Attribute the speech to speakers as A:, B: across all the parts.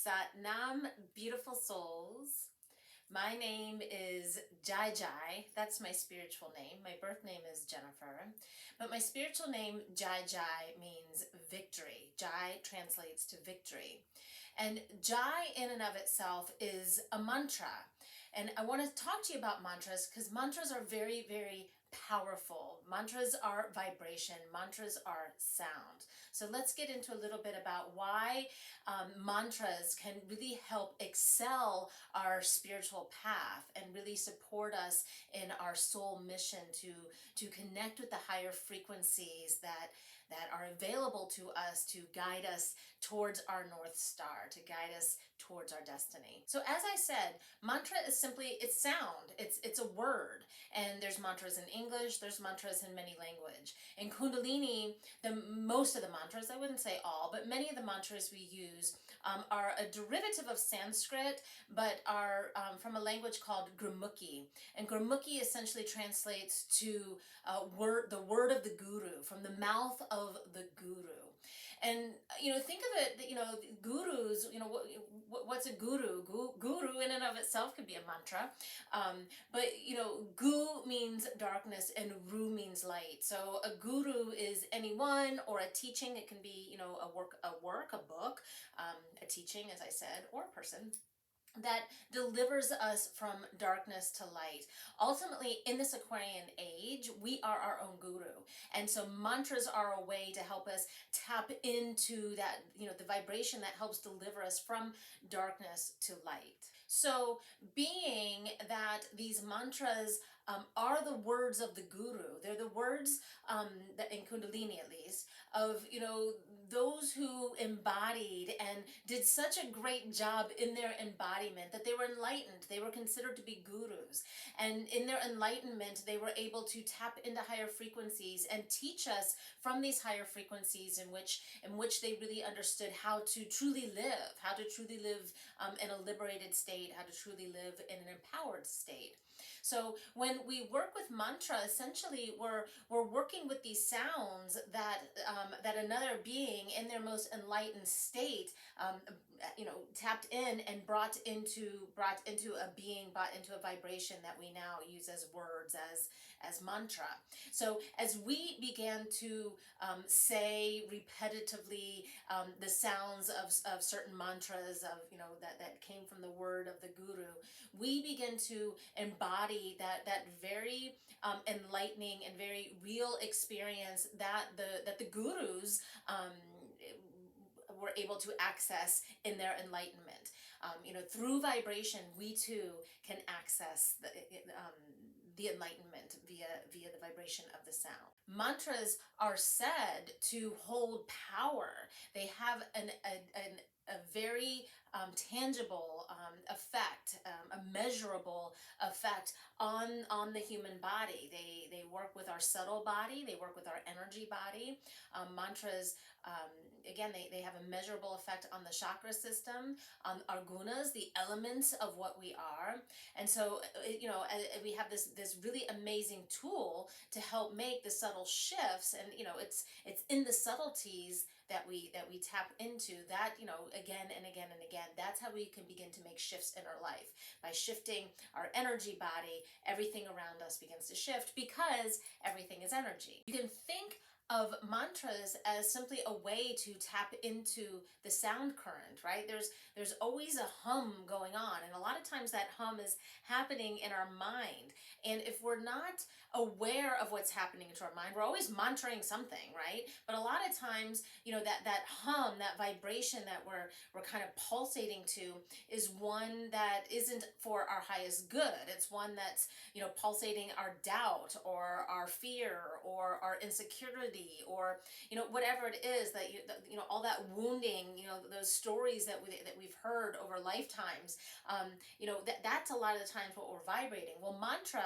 A: Sat Nam, beautiful souls. My name is Jai Jai. That's my spiritual name. My birth name is Jennifer. But my spiritual name, Jai Jai, means victory. Jai translates to victory. And Jai, in and of itself, is a mantra. And I want to talk to you about mantras because mantras are very, very powerful. Mantras are vibration, mantras are sound. So let's get into a little bit about why mantras can really help excel our spiritual path and really support us in our soul mission to connect with the higher frequencies that are available to us to guide us towards our North Star, to guide us towards our destiny. So as I said, mantra is simply, it's sound, it's a word. And there's mantras in English, there's mantras in many language. In Kundalini, most of the mantras, I wouldn't say all, but many of the mantras we use are a derivative of Sanskrit, but are from a language called Gurmukhi. And Gurmukhi essentially translates to the word of the guru, from the mouth of the guru. And think of it, gurus, what's a guru? Guru in and of itself could be a mantra. But gu means darkness and ru means light. So a guru is anyone or a teaching. It can be, a book, a teaching, as I said, or a person that delivers us from darkness to light. Ultimately, in this Aquarian age, we are our own guru. And so mantras are a way to help us tap into that, the vibration that helps deliver us from darkness to light. So being that these mantras are the words of the guru, they're the words that in Kundalini at least, of, those who embodied and did such a great job in their embodiment that they were enlightened. They were considered to be gurus. And in their enlightenment, they were able to tap into higher frequencies and teach us from these higher frequencies in which they really understood how to truly live in a liberated state, how to truly live in an empowered state. So when we work with mantra, essentially we're working with these sounds that another being in their most enlightened state, tapped in and brought into a vibration that we now use as words, as mantra. So as we began to say repetitively the sounds of certain mantras that came from the word of the guru, we begin to embody that very enlightening and very real experience that the gurus were able to access in their enlightenment. Through vibration, we too can access the enlightenment via the vibration of the sound. Mantras are said to hold power. They have a very tangible effect, a measurable effect on the human body. They work with our subtle body. They work with our energy body. Mantras, again, they have a measurable effect on the chakra system, on our gunas, the elements of what we are. And so, we have this really amazing tool to help make the subtle shifts. And it's in the subtleties that we tap into that, again and again and again. That's how we can begin to make shifts in our life. By shifting our energy body, everything around us begins to shift because everything is energy. You can think of mantras as simply a way to tap into the sound current, right? There's always a hum going on, and a lot of times that hum is happening in our mind. And if we're not aware of what's happening to our mind, we're always mantraing something, right? But a lot of times, that hum, that vibration that we're kind of pulsating to is one that isn't for our highest good. It's one that's, pulsating our doubt or our fear or our insecurity, or whatever it is that all that wounding, those stories that we've heard over lifetimes, that's a lot of the times what we're vibrating. Well, mantra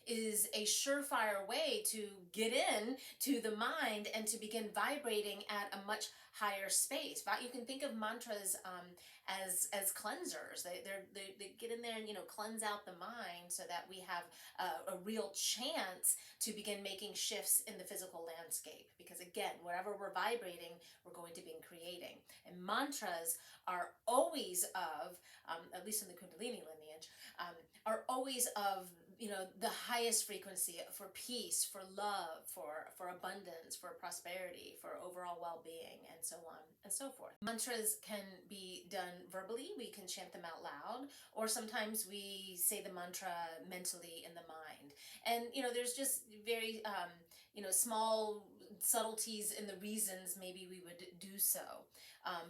A: is a surefire way to get in to the mind and to begin vibrating at a much higher space. You can think of mantras as cleansers. They get in there and cleanse out the mind so that we have a real chance to begin making shifts in the physical landscape. Because again, wherever we're vibrating, we're going to be creating. And mantras are always of, at least in the Kundalini lineage, are always of, the highest frequency for peace, for love, for abundance, for prosperity, for overall well-being, and so on and so forth. Mantras can be done verbally. We can chant them out loud, or sometimes we say the mantra mentally in the mind. And there's just very small subtleties in the reasons maybe we would do so.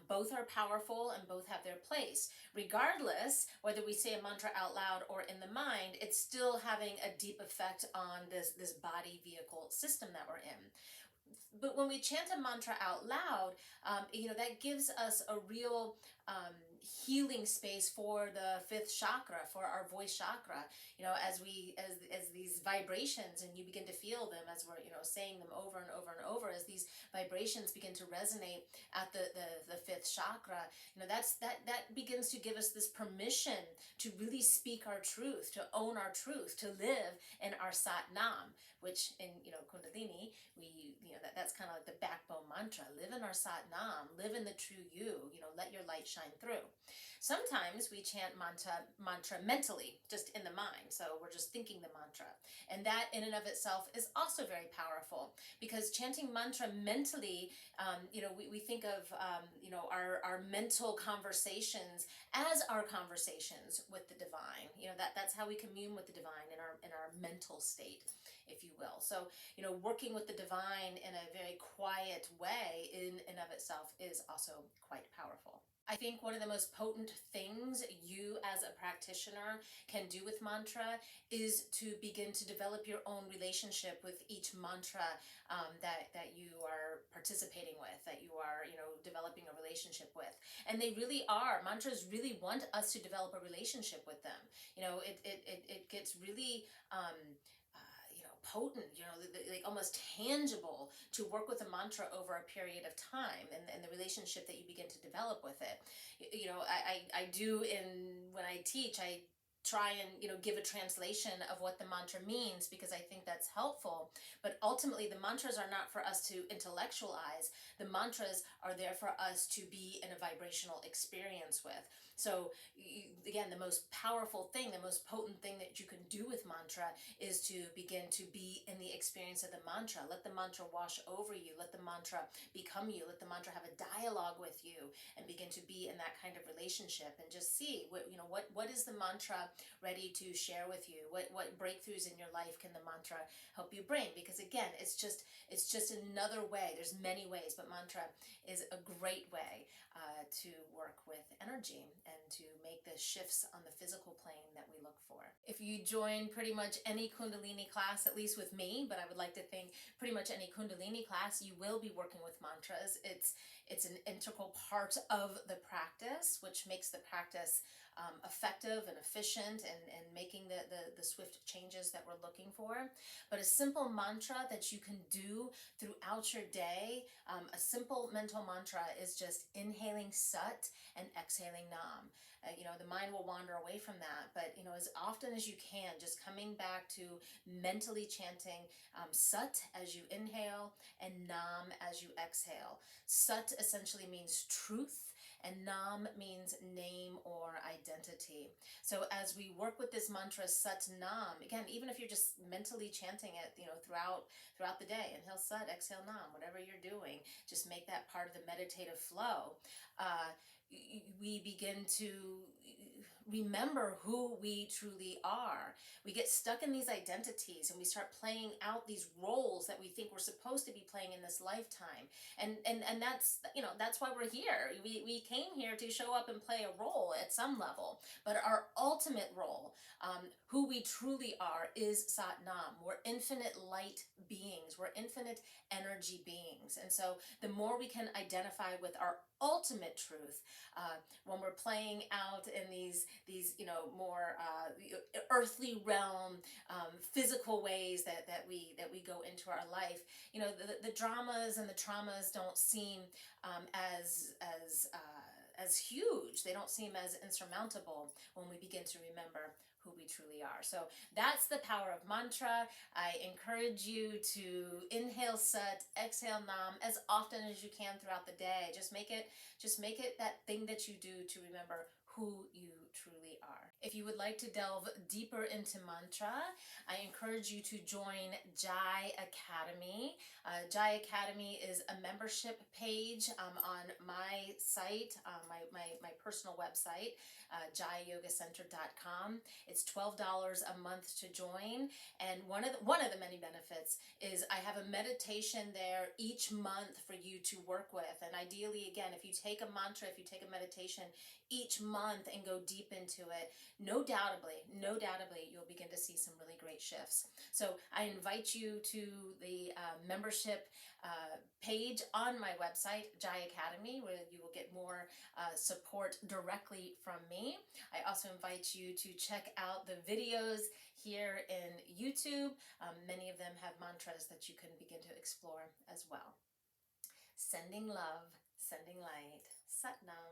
A: Both are powerful and both have their place. Regardless, whether we say a mantra out loud or in the mind, it's still having a deep effect on this body vehicle system that we're in. But when we chant a mantra out loud, that gives us a real healing space for the fifth chakra, for our voice chakra. As these vibrations, and you begin to feel them as we're saying them over and over and over, as these vibrations begin to resonate at the fifth chakra, that begins to give us this permission to really speak our truth, to own our truth, to live in our Sat Nam, which in Kundalini, that's kind of like the backbone mantra. Live in our Sat Nam, live in the true you, let your light shine through. Sometimes we chant mantra mentally, just in the mind. So we're just thinking the mantra. And that in and of itself is also very powerful, because chanting mantra mentally, we think of, our mental conversations as our conversations with the divine. That's how we commune with the divine in our mental state, if you will. So, working with the divine in a very quiet way in and of itself is also quite powerful. I think one of the most potent things you as a practitioner can do with mantra is to begin to develop your own relationship with each mantra that you are participating with, that you are, developing a relationship with. And they really are. Mantras really want us to develop a relationship with them. It gets really potent, like almost tangible, to work with a mantra over a period of time, and the relationship that you begin to develop with it. I do, when I teach, I try and give a translation of what the mantra means, because I think that's helpful. But ultimately, the mantras are not for us to intellectualize. The mantras are there for us to be in a vibrational experience with. So again, the most powerful thing, the most potent thing that you can do with mantra is to begin to be in the experience of the mantra. Let the mantra wash over you. Let the mantra become you. Let the mantra have a dialogue with you, and begin to be in that kind of relationship, and just see what is the mantra ready to share with you. What breakthroughs in your life can the mantra help you bring? Because again, it's just another way. There's many ways, but mantra is a great way to work with energy and to make the shifts on the physical plane that we look for. If you join pretty much any Kundalini class, at least with me, but I would like to think pretty much any Kundalini class, you will be working with mantras. It's an integral part of the practice, which makes the practice effective and efficient, and making the swift changes that we're looking for. But a simple mantra that you can do throughout your day, a simple mental mantra is just inhaling Sat and exhaling Nam. The mind will wander away from that, but as often as you can, just coming back to mentally chanting Sat as you inhale and Nam as you exhale. Sat essentially means truth, and Nam means name or identity. So as we work with this mantra Sat Nam, again, even if you're just mentally chanting it, throughout the day, inhale Sat, exhale Nam, whatever you're doing, just make that part of the meditative flow. We begin to remember who we truly are. We get stuck in these identities, and we start playing out these roles that we think we're supposed to be playing in this lifetime. And that's why we're here. We came here to show up and play a role at some level, but our ultimate role, who we truly are, is Sat Nam. We're infinite light beings. We're infinite energy beings. And so the more we can identify with our ultimate truth, when we're playing out in these more earthly realm, physical ways that we go into our life, the dramas and the traumas don't seem as huge. They don't seem as insurmountable when we begin to remember who we truly are. So that's the power of mantra. I encourage you to inhale Sat, exhale Nam as often as you can throughout the day. Just make it that thing that you do to remember who you truly are. If you would like to delve deeper into mantra, I encourage you to join Jai Academy. Jai Academy is a membership page on my site, my personal website, jaiyogacenter.com. It's $12 a month to join, and one of the many benefits is I have a meditation there each month for you to work with. And ideally, again, if you take a mantra, if you take a meditation each month and go deep into it, no doubtably, you'll begin to see some really great shifts. So I invite you to the membership page on my website, Jai Academy, where you will get more support directly from me. I also invite you to check out the videos here in YouTube. Many of them have mantras that you can begin to explore as well. Sending love, sending light. Sat Nam.